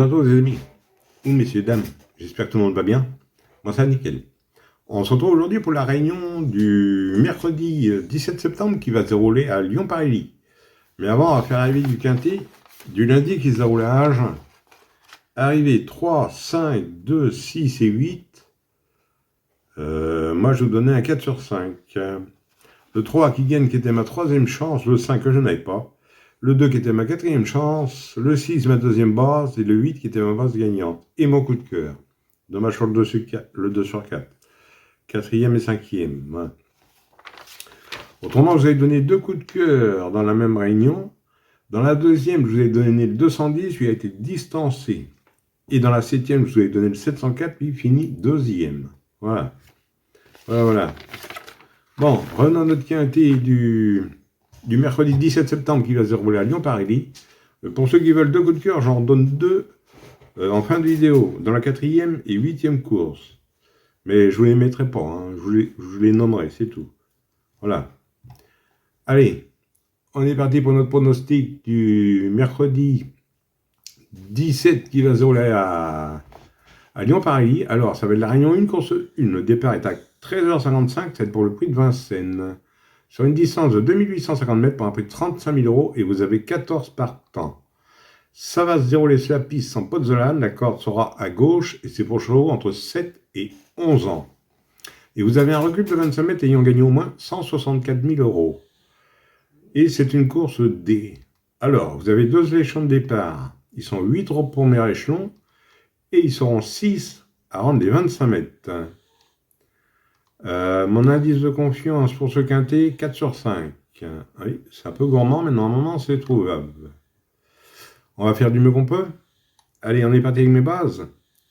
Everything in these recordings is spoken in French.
bonjour les amis, ou messieurs, dames, j'espère que tout le monde va bien. Moi ça nickel. On se retrouve aujourd'hui pour la réunion du mercredi 17 septembre qui va se dérouler à Lyon-Paris. Mais avant, on va faire l'arrivée du quintet du lundi qui se déroule à Agen. Arrivée 3, 5, 2, 6 et 8. Moi je vous donnais un 4 sur 5. Le 3 qui gagne qui était ma troisième chance, le 5 que je n'avais pas. Le 2 qui était ma quatrième chance, le 6 ma deuxième base et le 8 qui était ma base gagnante. Et mon coup de cœur. Dommage sur le 2 sur 4. Quatrième et cinquième. Ouais. Autrement, je vous ai donné deux coups de cœur dans la même réunion. Dans la deuxième, je vous ai donné le 210, lui a été distancé. Et dans la septième, je vous ai donné le 704, puis fini deuxième. Voilà. Voilà. Bon, revenons à notre quintet du mercredi 17 septembre qui va se dérouler à Lyon-Paris. Pour ceux qui veulent deux coups de cœur, j'en donne deux en fin de vidéo, dans la quatrième et huitième course. Mais je ne vous les mettrai pas, hein. Je vous les nommerai, c'est tout. Voilà. Allez, on est parti pour notre pronostic du mercredi 17 qui va se dérouler à Lyon-Paris. Alors, ça va être la réunion 1, course 1. Le départ est à 13h55, c'est pour le prix de Vincennes. Sur une distance de 2850 mètres pour un prix de 35 000 € et vous avez 14 partants. Ça va se dérouler sur la piste sans Pozzolan, la corde sera à gauche et c'est pour chevaux entre 7 et 11 ans. Et vous avez un recul de 25 mètres ayant gagné au moins 164 000 €. Et c'est une course D. Alors, vous avez deux échelons de départ. Ils sont 8 au premier échelon et ils seront 6 à rendre les 25 mètres. Mon indice de confiance pour ce quintet, 4 sur 5. Oui, c'est un peu gourmand, mais normalement c'est trouvable. On va faire du mieux qu'on peut. Allez, on est parti avec mes bases.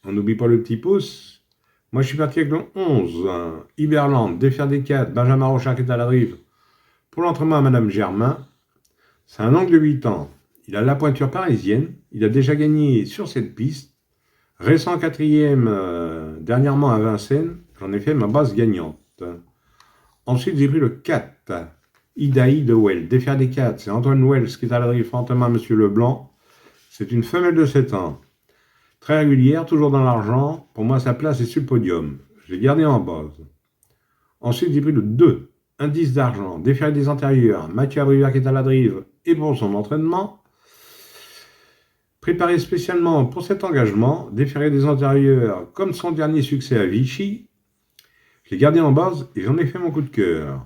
On n'oublie pas le petit pouce. Moi, je suis parti avec le 11. Iberland, Défaire des 4, Benjamin Rochard qui est à la drive. Pour l'entraînement à Madame Germain, c'est un angle de 8 ans. Il a la pointure parisienne. Il a déjà gagné sur cette piste. Récent quatrième, dernièrement à Vincennes. J'en ai fait ma base gagnante. Ensuite, j'ai pris le 4. Idaï de Well. Défaire des 4. C'est Antoine Wells qui est à la drive frontalement à Monsieur Leblanc. C'est une femelle de 7 ans. Très régulière, toujours dans l'argent. Pour moi, sa place est sur le podium. Je l'ai gardé en base. Ensuite, j'ai pris le 2. Indice d'argent. Défaire des antérieurs. Mathieu Abrivard qui est à la drive. Et pour son entraînement. Préparé spécialement pour cet engagement. Déférer des antérieurs comme son dernier succès à Vichy. Je l'ai gardé en base et j'en ai fait mon coup de cœur.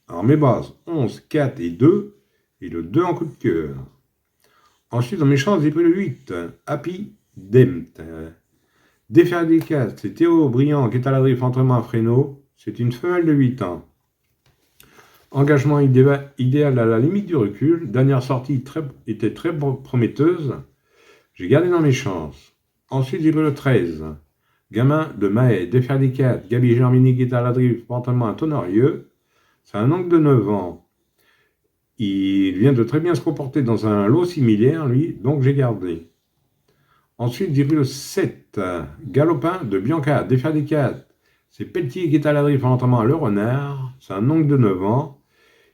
Alors mes bases, 11, 4 et 2, et le 2 en coup de cœur. Ensuite, dans mes chances, j'ai pris le 8, Happy Demt. Défaire des 4, c'est Théo Briand qui est à la drive entre mains Fresno. C'est une femelle de 8 ans. Engagement idéal à la limite du recul. Dernière sortie était très prometteuse. J'ai gardé dans mes chances. Ensuite, j'ai pris le 13. Gamin de Mahé, Défaire des 4, Gabi Germini qui est à la drive, pantalement un Tonorieux. C'est un oncle de 9 ans. Il vient de très bien se comporter dans un lot similaire, lui, donc j'ai gardé. Ensuite, j'ai pris le 7, Galopin de Bianca, Défaire des 4. C'est Pelletier qui est à la drive, pantalement à Le Renard. C'est un oncle de 9 ans.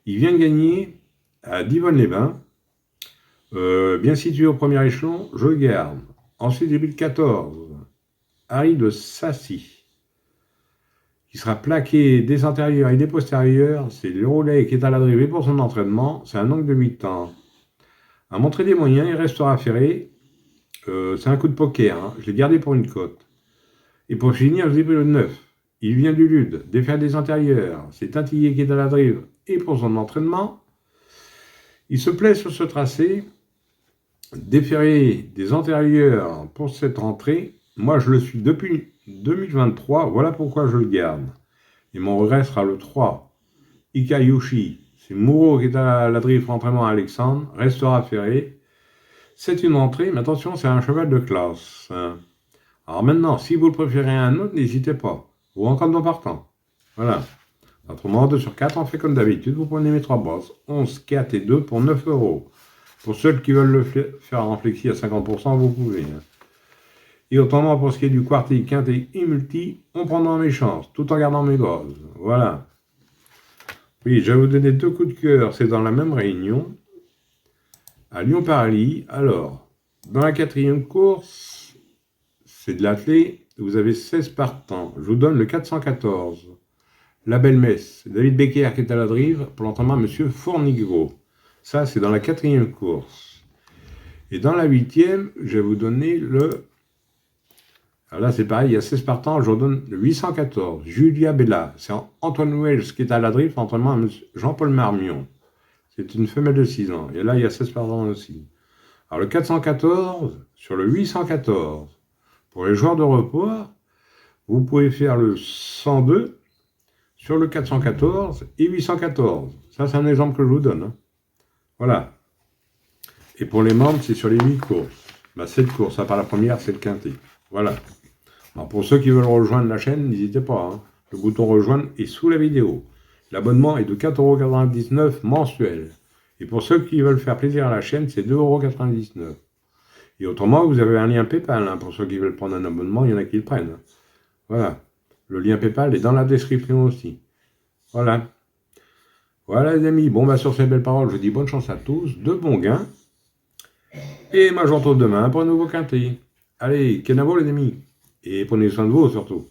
Il vient de gagner à Divonne-les-Bains. Bien situé au premier échelon, je le garde. Ensuite, j'ai pris le 14. Harry de Sassy, qui sera plaqué des antérieurs et des postérieurs. C'est le relais qui est à la drive pour son entraînement. C'est un oncle de 8 ans. À montrer des moyens, il restera ferré. C'est un coup de poker. Hein. Je l'ai gardé pour une cote. Et pour finir, je l'ai pris le 9. Il vient du Lude. Défaire des antérieurs. C'est Tintillé qui est à la drive et pour son entraînement. Il se plaît sur ce tracé. Déférer des antérieurs pour cette rentrée. Moi, je le suis depuis 2023, voilà pourquoi je le garde. Et mon regret sera le 3. Ikayushi, c'est Mouro qui est à la drive entraînement à Alexandre, restera ferré. C'est une entrée, mais attention, c'est un cheval de classe. Alors maintenant, si vous le préférez à un autre, n'hésitez pas. Ou encore dans partant. Voilà. Autrement, 2 sur 4, on fait comme d'habitude. Vous prenez mes 3 bases. 11, 4 et 2 pour 9 €. Pour ceux qui veulent le faire en flexi à 50%, vous pouvez. Et autrement, pour ce qui est du quartier, quintet et multi, on prendra mes chances, tout en gardant mes bases. Voilà. Oui, je vais vous donner deux coups de cœur, c'est dans la même réunion, à Lyon-Paris. Alors, dans la quatrième course, c'est de l'athlé. Vous avez 16 partants. Je vous donne le 414. La belle-messe. David Becker qui est à la drive pour l'entraînement Monsieur Fournigo. Ça, c'est dans la 4e course. Et dans la 8e, je vais vous donner le... Alors là, c'est pareil, il y a 16 partants, je vous donne le 814. Julia Bella. C'est Antoine Wells qui est à la drive pour l'entraînement Monsieur Jean-Paul Marmion. C'est une femelle de 6 ans. Et là, il y a 16 partants aussi. Alors le 414 sur le 814. Pour les joueurs de report, vous pouvez faire le 102 sur le 414 et 814. Ça, c'est un exemple que je vous donne. Hein. Voilà. Et pour les membres, c'est sur les 8 courses. 7 courses, à part la première, c'est le quintet. Voilà. Alors pour ceux qui veulent rejoindre la chaîne, n'hésitez pas. Hein. Le bouton rejoindre est sous la vidéo. L'abonnement est de 4,99 € mensuel. Et pour ceux qui veulent faire plaisir à la chaîne, c'est 2,99 €. Et autrement, vous avez un lien PayPal. Hein. Pour ceux qui veulent prendre un abonnement, il y en a qui le prennent. Hein. Voilà. Le lien PayPal est dans la description aussi. Voilà. Voilà les amis. Bon, sur ces belles paroles, je vous dis bonne chance à tous, de bons gains. Et moi, je vous retrouve demain pour un nouveau quintet. Allez, kenavo les amis. Et prenez soin de vous surtout.